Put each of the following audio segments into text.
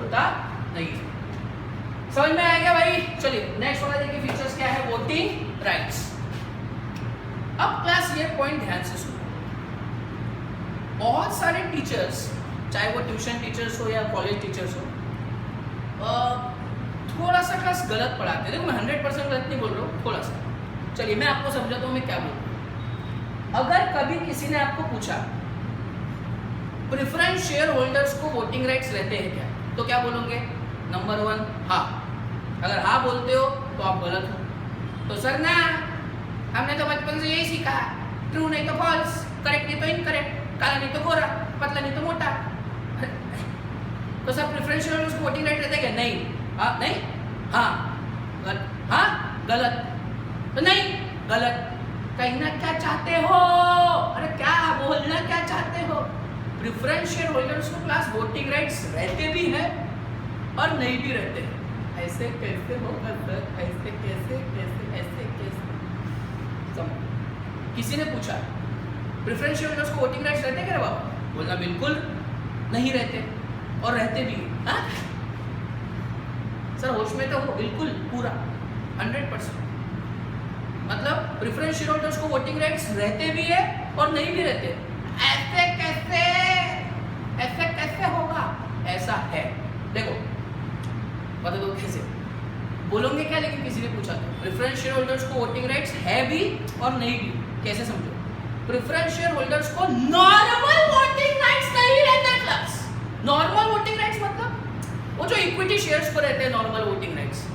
होता नहीं है। समझ में आ गया भाई? चलिए नेक्स्ट वाला देखिए फीचर्स क्या है, वोटिंग राइट्स। अब क्लास ये पॉइंट ध्यान से सुनो, बहुत सारे टीचर्स, चाहे वो ट्यूशन टीचर्स हो या कॉलेज टीचर्स हो, थोड़ा सा क्लास गलत पढ़ाते हैं। देखो मैं 100% गलत नहीं बोल रहा हूँ, थोड़ा सा। चलिए मैं आपको समझाता हूँ मैं क्या बोल रहा हूँ। अगर कभी किसी ने आपको पूछा प्रेफरेंस शेयर होल्डर्स को वोटिंग राइट्स रहते हैं क्या, तो क्या बोलोगे? नंबर 1 हाँ। अगर हाँ बोलते हो तो आप गलत हो। तो सर ना, हमने तो बचपन से यही सीखा, ट्रू नहीं तो फॉल्स, करेक्ट नहीं तो इनकरेक्ट, काला नहीं तो गोरा, पतला नहीं तो मोटा। तो सर प्रेफरेंस शेयर होल्डर्स को वोटिंग राइट रहते हैं क्या? नहीं। हाँ नहीं, हाँ गलत, हाँ गलत, तो नहीं गलत। कहना क्या चाहते हो? अरे क्या बोलना क्या चाहते हो? प्रेफरेंस शेयर होल्डर्स को क्लास वोटिंग राइट्स रहते भी हैं और नहीं भी रहते हैं। ऐसे कैसे होगा सर? ऐसे कैसे कैसे ऐसे कैसे? किसी ने पूछा प्रेफरेंस शेयर होल्डर्स को वोटिंग राइट्स रहते हैं क्या बाबा? बोलना बिल्कुल नहीं रहते और रहते भी। हाँ सर होश में तो हो, बिल्कुल पूरा 100%। मतलब प्रेफरेंस शेयर होल्डर्स को वोटिंग राइट्स रहते भी है और नहीं भी रहते। ऐसे कैसे? ऐसे कैसे होगा? ऐसा है, देखो बता दो कैसे बोलोगे क्या? लेकिन किसी ने पूछा तो प्रेफरेंस शेयर होल्डर्स को वोटिंग राइट्स है भी और नहीं भी। कैसे समझो? प्रेफरेंस शेयर होल्डर्स को नॉर्मल वोटिंग राइट्स नहीं रहते क्लास। नॉर्मल वोटिंग राइट्स मतलब वो जो इक्विटी शेयर्स को रहते हैं नॉर्मल वोटिंग राइट्स।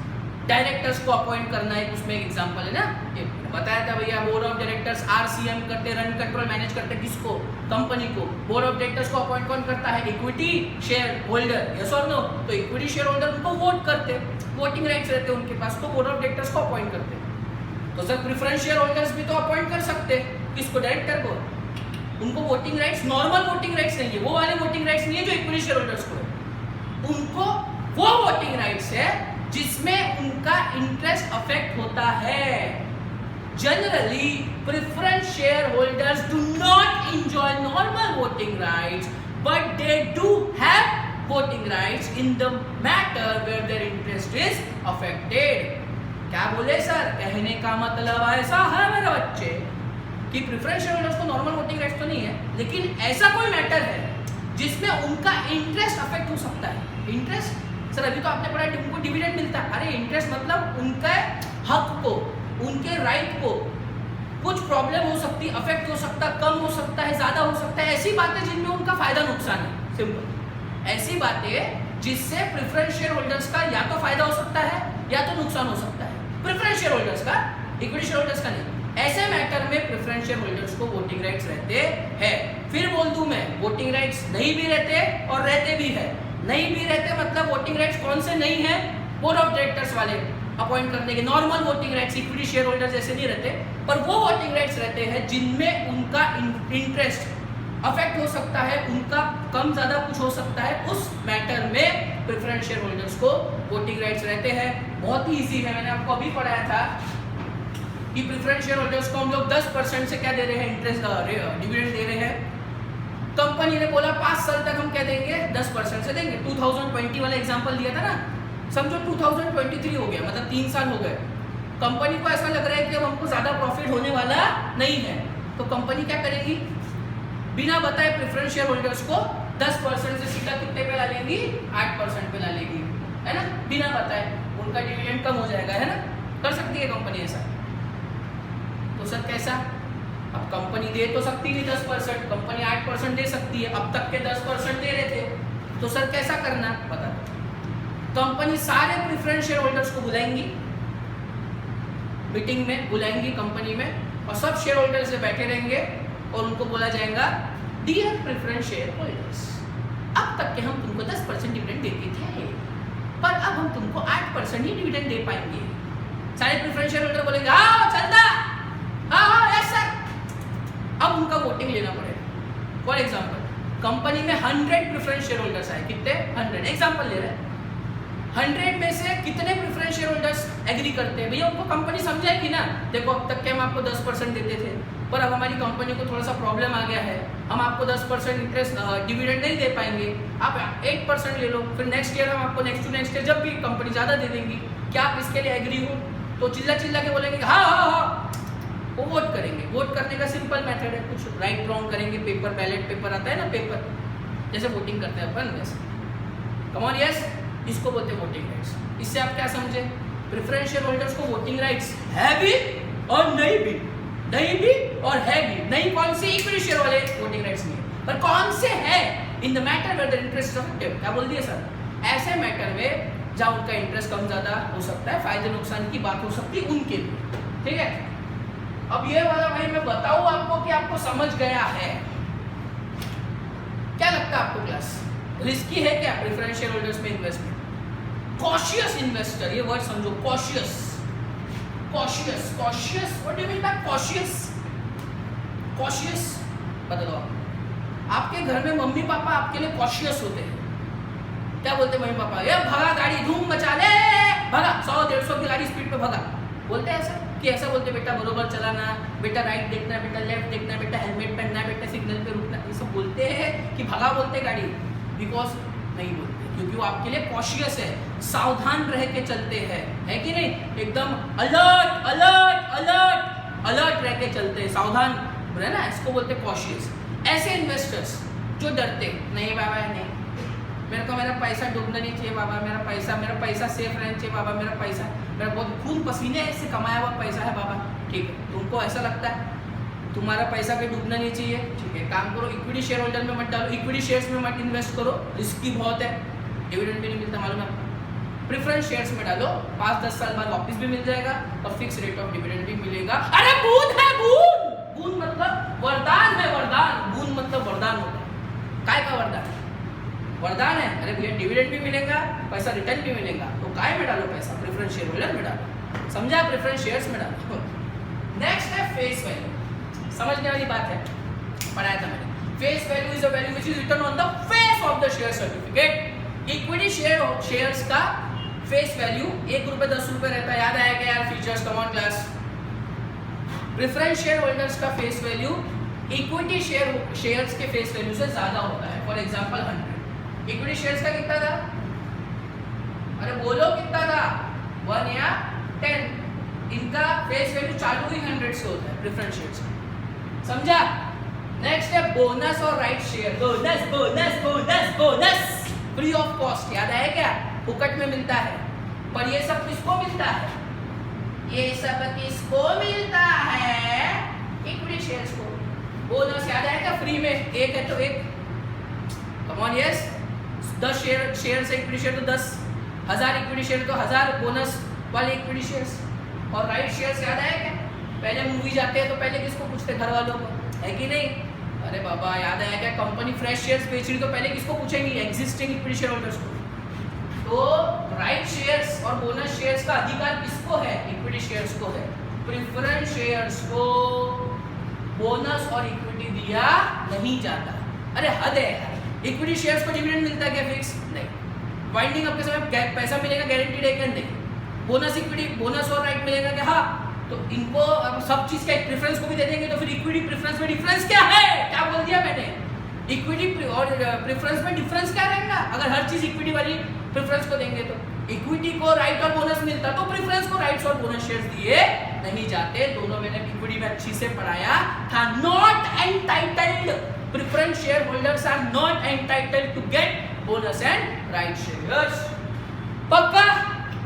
डायरेक्टर्स को अपॉइंट करना है, उसमें एक एग्जांपल है ना, ये बताया था भैया। बोर्ड ऑफ डायरेक्टर्स आरसीएम करते, रन कंट्रोल मैनेज करते किसको? कंपनी को। बोर्ड ऑफ डायरेक्टर्स को अपॉइंट कौन करता है? इक्विटी शेयर होल्डर, यस और नो? तो इक्विटी शेयर होल्डर उनको वोट करते, वोटिंग राइट्स रहते हैं उनके पास, तो बोर्ड ऑफ डायरेक्टर्स को अपॉइंट करते। तो सर प्रेफरेंस शेयर होल्डर्स भी तो अपॉइंट कर सकते, किसको? डायरेक्टर को। उनको voting rights, normal voting rights नहीं है, वो वाले वोटिंग राइट्स नहीं है जो इक्विटी शेयर होल्डर्स को है। उनको वो वोटिंग राइट्स है जिसमें उनका इंटरेस्ट अफेक्ट होता है। Generally preference share holders do not enjoy normal voting rights, but they do have voting rights in the matter where their interest is affected. क्या बोले सर? कहने का मतलब ऐसा है मेरे बच्चे कि प्रेफरेंस शेयर होल्डर्स को नॉर्मल वोटिंग राइट्स तो नहीं है, लेकिन ऐसा कोई मैटर है जिसमें उनका इंटरेस्ट अफेक्ट हो सकता है। इंटरेस्ट सर अभी तो आपने पढ़ा उनको डिविडेंड मिलता है। अरे इंटरेस्ट मतलब उनके हक को, उनके राइट को कुछ प्रॉब्लम हो सकती है, अफेक्ट हो सकता है, कम हो सकता है, ज्यादा हो सकता है। ऐसी बातें जिनमें उनका फायदा नुकसान है, सिंपल। ऐसी बातें जिससे प्रेफरेंस शेयर होल्डर्स का या तो फायदा हो सकता है या तो नुकसान हो सकता है। प्रेफरेंस शेयर होल्डर्स का, इक्विटी शेयर होल्डर्स का नहीं। ऐसे मैटर में प्रेफरेंस शेयर होल्डर्स को वोटिंग राइट्स रहते हैं। फिर बोल दूं मैं, वोटिंग राइट्स नहीं भी रहते और रहते भी है। नहीं भी रहते मतलब वोटिंग राइट्स कौन से नहीं है? बोर्ड ऑफ डायरेक्टर्स वाले अपॉइंट करने के normal voting rights, equity share holders जैसे नहीं रहते, पर वो वोटिंग राइट्स रहते हैं जिनमें उनका इंटरेस्ट अफेक्ट हो सकता है, उनका कम ज्यादा कुछ हो सकता है। उस मैटर में प्रेफरेंस शेयर होल्डर्स को वोटिंग राइट्स रहते हैं। बहुत ही ईजी है, मैंने आपको अभी पढ़ाया था कि प्रेफरेंस शेयर होल्डर्स को हम लोग 10% से क्या दे रहे हैं? इंटरेस्ट डिविडेंड दे रहे हैं। कंपनी ने बोला 5 साल तक हम क्या देंगे? 10% से देंगे। 2020 वाला एग्जांपल दिया था ना, समझो 2023 हो गया, मतलब 3 साल हो गए। कंपनी को ऐसा लग रहा है कि अब हमको ज्यादा प्रॉफिट होने वाला नहीं है, तो कंपनी क्या करेगी? बिना बताए प्रेफरेंस शेयर होल्डर्स को 10% से सीधा कितने पे ला लेगी? 8% पे ला लेगी, है ना? बिना बताए उनका डिविडेंड कम हो जाएगा, है ना? कर सकती है कंपनी ऐसा। तो सर कैसा? अब कंपनी दे तो सकती नहीं 10%, कंपनी 8% दे सकती है, अब तक के 10% दे रहे थे, तो सर कैसा करना? बता दो। कंपनी सारे प्रेफरेंस शेयर होल्डर्स को बुलाएंगी, मीटिंग में बुलाएंगी कंपनी में, और सब शेयर होल्डर्स से बैठे रहेंगे और उनको बोला जाएगा, डियर प्रेफरेंस शेयर होल्डर्स, अब तक के हम तुमको 10% डिविडेंड देते थे, पर अब हम तुमको 8% ही डिविडेंड दे पाएंगे। सारे प्रेफरेंस शेयर होल्डर बोलेंगे हाँ चलता, हाँ यस सर। अब उनका वोटिंग लेना पड़ेगा। फॉर एग्जाम्पल कंपनी में 100 प्रेफरेंस शेयर होल्डर्स आए, कितने? 100, एग्जाम्पल ले रहे हैं। 100 में से कितने प्रेफरेंस शेयर होल्डर्स एग्री करते हैं? भैया उनको कंपनी समझाएगी ना, देखो अब तक के हम आपको 10% देते थे, पर अब हमारी कंपनी को थोड़ा सा प्रॉब्लम आ गया है, हम आपको 10% इंटरेस्ट डिविडेंड नहीं दे पाएंगे, आप 8% ले लो, फिर नेक्स्ट ईयर हम आपको नेक्स्ट टू नेक्स्ट ईयर जब भी कंपनी ज़्यादा दे देंगी, क्या आप इसके लिए एग्री हो? तो चिल्ला चिल्ला के बोलेंगे हाँ हाँ हाँ, वो वोट करेंगे। वोट करने का सिंपल मेथड है, कुछ राइट रॉन्ग करेंगे, पेपर बैलेट पेपर आता है ना, पेपर जैसे वोटिंग करते हैं अपन वैसे, कम ऑन यस, इसको बोलते हैं वोटिंग राइट्स। इससे आप क्या समझे? प्रेफरेंस शेयर होल्डर्स को वोटिंग राइट्स है भी और नहीं भी, नहीं भी और है भी। नहीं कौन से? इक्विटी शेयर वाले वोटिंग राइट्स नहीं है, पर कौन से है? In the matter where the interest of active, क्या बोल दिया सर? ऐसे मैटर में जहाँ उनका इंटरेस्ट कम ज्यादा हो सकता है, फायदे नुकसान की बात हो सकती है उनके लिए, ठीक है। अब ये वाला भाई मैं बताऊं आपको कि आपको समझ गया है, क्या लगता है आपको? क्लास रिस्की है क्या प्रेफरेंस शेयर होल्डर्स में इन्वेस्टमेंट? कॉशियस इन्वेस्टर, ये वर्ड समझो, cautious, cautious, cautious, what do you mean by cautious? Cautious बता दो आपके घर में मम्मी पापा आपके लिए कॉशियस होते हैं, क्या बोलते हैं मम्मी पापा? ये भगा गाड़ी, धूम मचा ले, भगा 100-150 की गाड़ी स्पीड पे भगा, बोलते हैं ऐसा? कि ऐसा बोलते बेटा बरोबर चलाना, बेटा राइट देखना, बेटा लेफ्ट देखना, बेटा हेलमेट पहनना, बेटा सिग्नल पे रुकना, ये सब बोलते हैं कि भगा बोलते गाड़ी? बिकॉज नहीं बोलते, क्योंकि वो आपके लिए कॉशियस है, सावधान रह के चलते हैं, है कि नहीं? एकदम अलर्ट अलर्ट अलर्ट अलर्ट रह के चलते हैं, सावधान है ना, इसको बोलते हैं कॉशियस। ऐसे इन्वेस्टर्स जो डरते नहीं बाबा, नहीं मेरे को मेरा पैसा डूबना नहीं चाहिए बाबा, मेरा पैसा सेफ रहना चाहिए बाबा, मेरा पैसा मेरा बहुत खून पसीने से कमाया हुआ पैसा है बाबा, ठीक है, तुमको ऐसा लगता है तुम्हारा पैसा कहीं डूबना नहीं चाहिए, ठीक है, काम करो, इक्विटी शेयर होल्डर में मत डालो, इक्विटी शेयर्स में मत इन्वेस्ट करो, रिस्की बहुत है, डिविडेंड भी नहीं मिलता मालूम है आपको। प्रेफरेंस शेयर्स में डालो, 5-10 साल बाद वापस भी मिल जाएगा और फिक्स रेट ऑफ डिविडेंड भी मिलेगा। अरे बूंद है, बूंद, बूंद मतलब वरदान है, वरदान, बूंद मतलब वरदान होता है, काय का वरदान? वरदान है। अरे भैया डिविडेंड भी मिलेगा, पैसा रिटर्न भी मिलेगा, तो काय में डालो पैसा? प्रेफरेंस शेयर होल्डर में डालो, समझा? प्रेफरेंस शेयर्स में डालो। नेक्स्ट है फेस वैल्यू, समझने वाली बात है, पढ़ाया था मैंने। Face value is a value which is written on the face of the share certificate. Equity shares का फेस वैल्यू 1 रुपए 10 रुपए रहता है, याद आएगा यार features, come on class. Preference share holders का फेस वैल्यू इक्विटी शेयर्स के फेस वैल्यू से ज्यादा होता है। फॉर एग्जांपल 100, इक्विटी शेयर्स का कितना था? अरे बोलो कितना था? 1 या 10? इनका फेस वैल्यू चालू ही 100 से होता है प्रेफरेंस शेयर्स का, समझा? नेक्स्ट है बोनस और right share. Bonus bonus bonus bonus free of cost, याद आया क्या? फुकट में मिलता है, पर ये सब किसको मिलता है? ये सब किसको मिलता है? इक्विटी शेयर्स को। बोनस याद आया क्या? फ्री में, एक है तो एक, कम ऑन यस, 10 शेयर से इक्विटी शेयर तो 10, 1000 इक्विटी शेयर तो 1000 बोनस वाले इक्विटी शेयर्स। और राइट शेयर्स याद आया क्या? पहले मूवी जाते हैं तो पहले किसको पूछते? घर वालों को, है कि नहीं? अरे बाबा याद आया क्या? कंपनी फ्रेश शेयर्स बेच रही तो पहले किसको पूछेंगी? एग्जिस्टिंग इक्विटी शेयर होल्डर्स को। तो राइट शेयर्स और बोनस शेयर्स का अधिकार किसको है? इक्विटी शेयर्स को है। प्रेफरेंस शेयर्स को बोनस और इक्विटी दिया नहीं जाता। अरे हद है यार, इक्विटी शेयर्स को डिविडेंड मिलता है क्या फिक्स? नहीं। वाइंडिंग अप के समय पैसा मिलेगा गारंटीड है क्या? नहीं। बोनस इक्विटी, बोनस और राइट मिलेगा क्या? हाँ। तो इनको अब सब चीज का प्रेफरेंस को भी दे देंगे तो फिर इक्विटी प्रेफरेंस में डिफरेंस क्या है? क्या बोल दिया मैंने? इक्विटी और प्रेफरेंस में डिफरेंस क्या रहेगा? अगर हर चीज इक्विटी वाली प्रेफरेंस को देंगे तो इक्विटी को राइट और बोनस मिलता, तो प्रेफरेंस को राइट्स और बोनस शेयर्स दिए नहीं जाते। दोनों मैंने इक्विटी में अच्छी से पढ़ाया था। Not entitled, preference share holders are not entitled to get bonus and right shares. पक्का?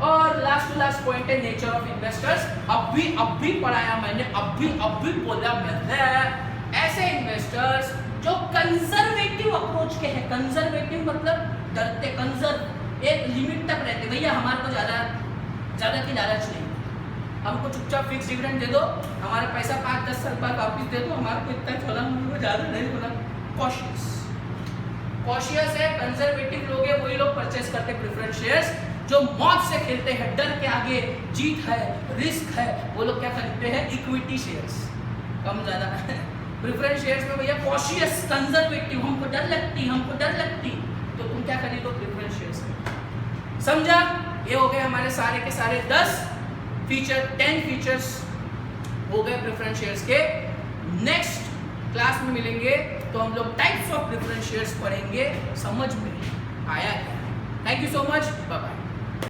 और लास्ट टू लास्ट पॉइंट है नेचर ऑफ इन्वेस्टर्स। अब भी पढ़ाया मैंने, अब भी बोला मैंने। ऐसे इन्वेस्टर्स जो कंजर्वेटिव अप्रोच के हैं, कंजर्वेटिव मतलब डरते, कंजर्व एक लिमिट तक रहते, भैया हमारे को ज्यादा की लालच नहीं, हमको चुपचाप फिक्स डिविडेंड दे दो, हमारा पैसा 5-10 साल बाद वापस दे दो, हमारे को इतना चला, हमको ज्यादा नहीं बोला। कॉशियस है, कंजर्वेटिव लोग हैं, वही लोग परचेस करते प्रेफरेंस शेयर्स। जो मौत से खेलते हैं, डर के आगे जीत है, रिस्क है, वो लोग क्या खरीदते हैं? इक्विटी शेयर्स, कम ज्यादा। प्रेफरेंस शेयर्स में भैया कॉशियस, कंजर्वेटिव, हमको डर लगती, तो तुम क्या खरीदो? Preference shares. समझा? ये हो गए हमारे सारे के सारे 10 फीचर्स हो गए प्रेफरेंस शेयर्स के। नेक्स्ट क्लास में मिलेंगे तो हम लोग टाइप्स ऑफ प्रेफरेंस शेयर्स पढ़ेंगे, समझ में आया क्या? Thank you so much, bye bye.